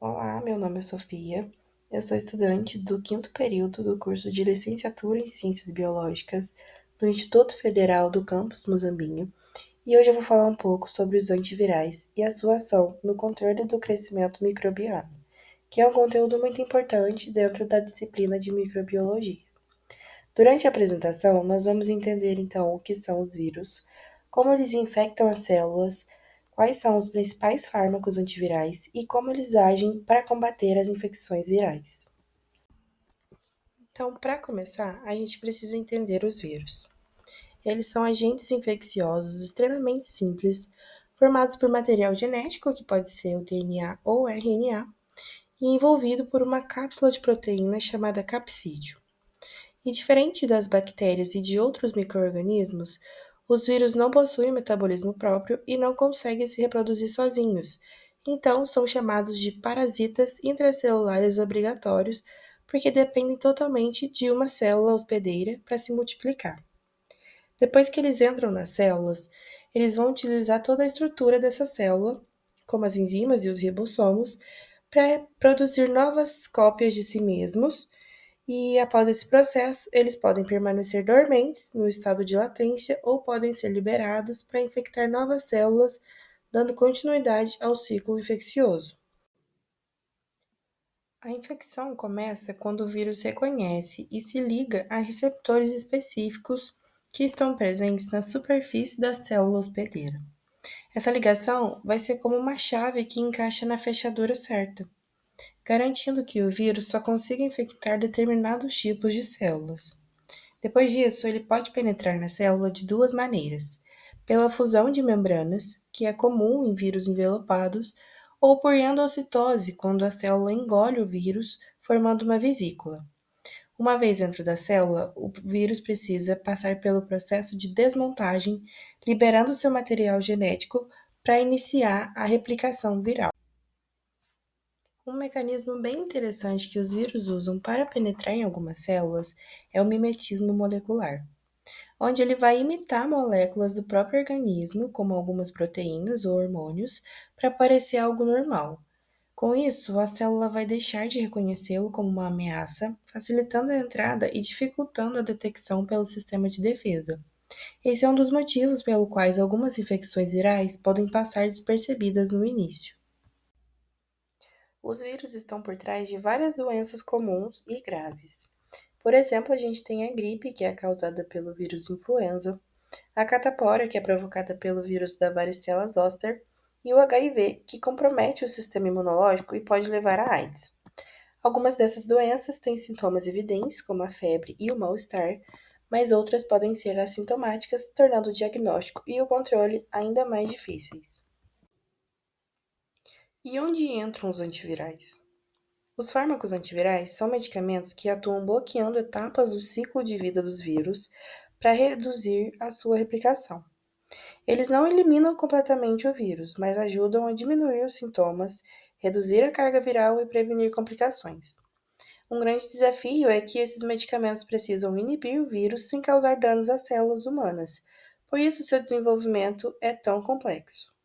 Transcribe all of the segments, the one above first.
Olá, meu nome é Sofia. Eu sou estudante do quinto período do curso de Licenciatura em Ciências Biológicas do Instituto Federal do Campus Muzambinho e hoje eu vou falar um pouco sobre os antivirais e a sua ação no controle do crescimento microbiano, que é um conteúdo muito importante dentro da disciplina de microbiologia. Durante a apresentação, nós vamos entender então o que são os vírus, como eles infectam as células, quais são os principais fármacos antivirais e como eles agem para combater as infecções virais. Então, para começar, a gente precisa entender os vírus. Eles são agentes infecciosos extremamente simples, formados por material genético, que pode ser o DNA ou RNA, e envolvido por uma cápsula de proteína chamada capsídeo. E diferente das bactérias e de outros micro-organismos, os vírus não possuem metabolismo próprio e não conseguem se reproduzir sozinhos. Então, são chamados de parasitas intracelulares obrigatórios, porque dependem totalmente de uma célula hospedeira para se multiplicar. Depois que eles entram nas células, eles vão utilizar toda a estrutura dessa célula, como as enzimas e os ribossomos, para produzir novas cópias de si mesmos e após esse processo, eles podem permanecer dormentes no estado de latência ou podem ser liberados para infectar novas células, dando continuidade ao ciclo infeccioso. A infecção começa quando o vírus reconhece e se liga a receptores específicos que estão presentes na superfície da célula hospedeira. Essa ligação vai ser como uma chave que encaixa na fechadura certa, garantindo que o vírus só consiga infectar determinados tipos de células. Depois disso, ele pode penetrar na célula de duas maneiras: pela fusão de membranas, que é comum em vírus envelopados, ou por endocitose, quando a célula engole o vírus, formando uma vesícula. Uma vez dentro da célula, o vírus precisa passar pelo processo de desmontagem, liberando seu material genético para iniciar a replicação viral. Um mecanismo bem interessante que os vírus usam para penetrar em algumas células é o mimetismo molecular, onde ele vai imitar moléculas do próprio organismo, como algumas proteínas ou hormônios, para parecer algo normal. Com isso, a célula vai deixar de reconhecê-lo como uma ameaça, facilitando a entrada e dificultando a detecção pelo sistema de defesa. Esse é um dos motivos pelo quais algumas infecções virais podem passar despercebidas no início. Os vírus estão por trás de várias doenças comuns e graves. Por exemplo, a gente tem a gripe, que é causada pelo vírus influenza, a catapora, que é provocada pelo vírus da varicela zoster, e o HIV, que compromete o sistema imunológico e pode levar à AIDS. Algumas dessas doenças têm sintomas evidentes, como a febre e o mal-estar, mas outras podem ser assintomáticas, tornando o diagnóstico e o controle ainda mais difíceis. E onde entram os antivirais? Os fármacos antivirais são medicamentos que atuam bloqueando etapas do ciclo de vida dos vírus para reduzir a sua replicação. Eles não eliminam completamente o vírus, mas ajudam a diminuir os sintomas, reduzir a carga viral e prevenir complicações. Um grande desafio é que esses medicamentos precisam inibir o vírus sem causar danos às células humanas, por isso seu desenvolvimento é tão complexo.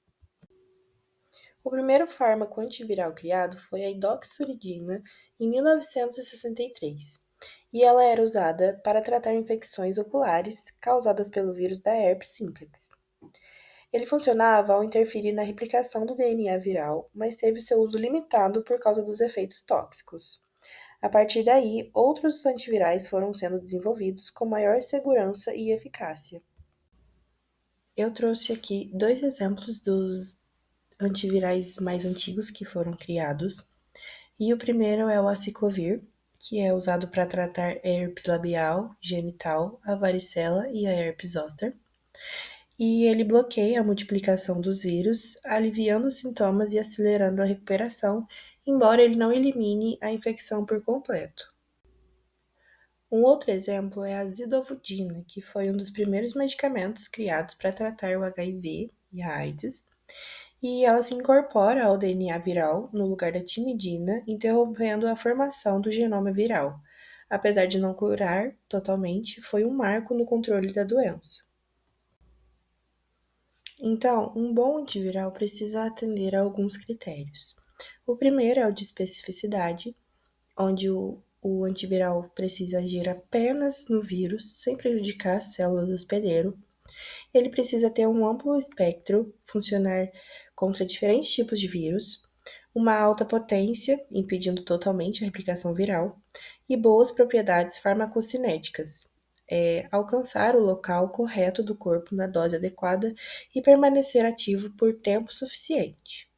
O primeiro fármaco antiviral criado foi a idoxuridina em 1963, e ela era usada para tratar infecções oculares causadas pelo vírus da herpes simplex. Ele funcionava ao interferir na replicação do DNA viral, mas teve seu uso limitado por causa dos efeitos tóxicos. A partir daí, outros antivirais foram sendo desenvolvidos com maior segurança e eficácia. Eu trouxe aqui dois exemplos dos antivirais mais antigos que foram criados. E o primeiro é o aciclovir, que é usado para tratar herpes labial, genital, a varicela e a herpes zoster. E ele bloqueia a multiplicação dos vírus, aliviando os sintomas e acelerando a recuperação, embora ele não elimine a infecção por completo. Um outro exemplo é a zidovudina, que foi um dos primeiros medicamentos criados para tratar o HIV e a AIDS, e ela se incorpora ao DNA viral no lugar da timidina, interrompendo a formação do genoma viral. Apesar de não curar totalmente, foi um marco no controle da doença. Então, um bom antiviral precisa atender a alguns critérios. O primeiro é o de especificidade, onde o antiviral precisa agir apenas no vírus, sem prejudicar as células do hospedeiro. Ele precisa ter um amplo espectro, funcionar contra diferentes tipos de vírus, uma alta potência, impedindo totalmente a replicação viral, e boas propriedades farmacocinéticas, alcançar o local correto do corpo na dose adequada e permanecer ativo por tempo suficiente.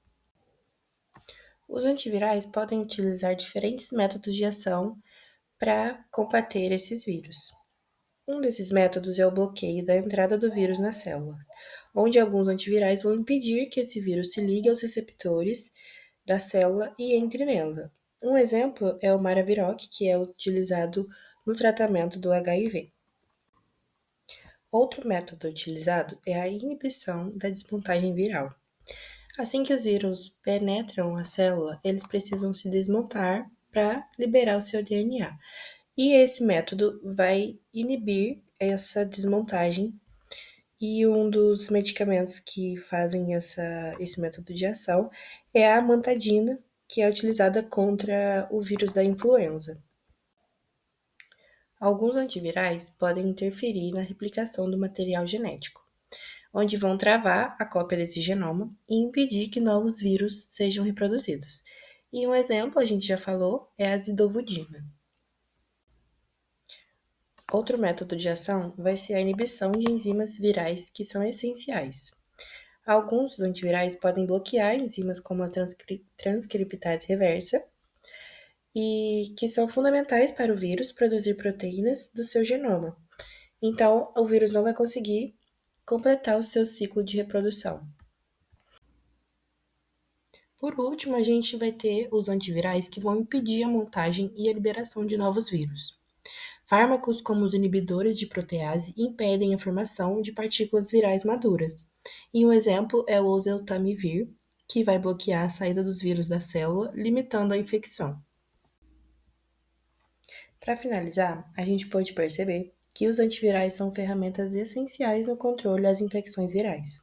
Os antivirais podem utilizar diferentes métodos de ação para combater esses vírus. Um desses métodos é o bloqueio da entrada do vírus na célula, onde alguns antivirais vão impedir que esse vírus se ligue aos receptores da célula e entre nela. Um exemplo é o Maraviroc, que é utilizado no tratamento do HIV. Outro método utilizado é a inibição da desmontagem viral. Assim que os vírus penetram a célula, eles precisam se desmontar para liberar o seu DNA. E esse método vai inibir essa desmontagem. E um dos medicamentos que fazem esse método de ação é a amantadina, que é utilizada contra o vírus da influenza. Alguns antivirais podem interferir na replicação do material genético, onde vão travar a cópia desse genoma e impedir que novos vírus sejam reproduzidos. E um exemplo, a gente já falou, é a zidovudina. Outro método de ação vai ser a inibição de enzimas virais que são essenciais. Alguns antivirais podem bloquear enzimas como a transcriptase reversa e que são fundamentais para o vírus produzir proteínas do seu genoma. Então, o vírus não vai conseguir completar o seu ciclo de reprodução. Por último, a gente vai ter os antivirais que vão impedir a montagem e a liberação de novos vírus. Fármacos como os inibidores de protease impedem a formação de partículas virais maduras. E um exemplo é o oseltamivir, que vai bloquear a saída dos vírus da célula, limitando a infecção. Para finalizar, a gente pode perceber que os antivirais são ferramentas essenciais no controle das infecções virais.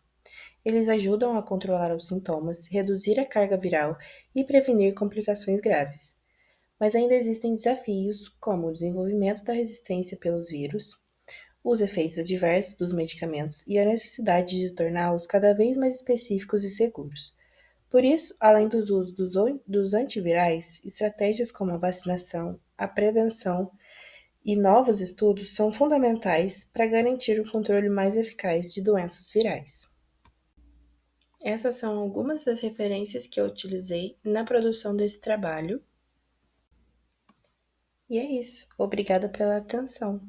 Eles ajudam a controlar os sintomas, reduzir a carga viral e prevenir complicações graves. Mas ainda existem desafios, como o desenvolvimento da resistência pelos vírus, os efeitos adversos dos medicamentos e a necessidade de torná-los cada vez mais específicos e seguros. Por isso, além do uso dos antivirais, estratégias como a vacinação, a prevenção e novos estudos são fundamentais para garantir o controle mais eficaz de doenças virais. Essas são algumas das referências que eu utilizei na produção desse trabalho. E é isso. Obrigada pela atenção.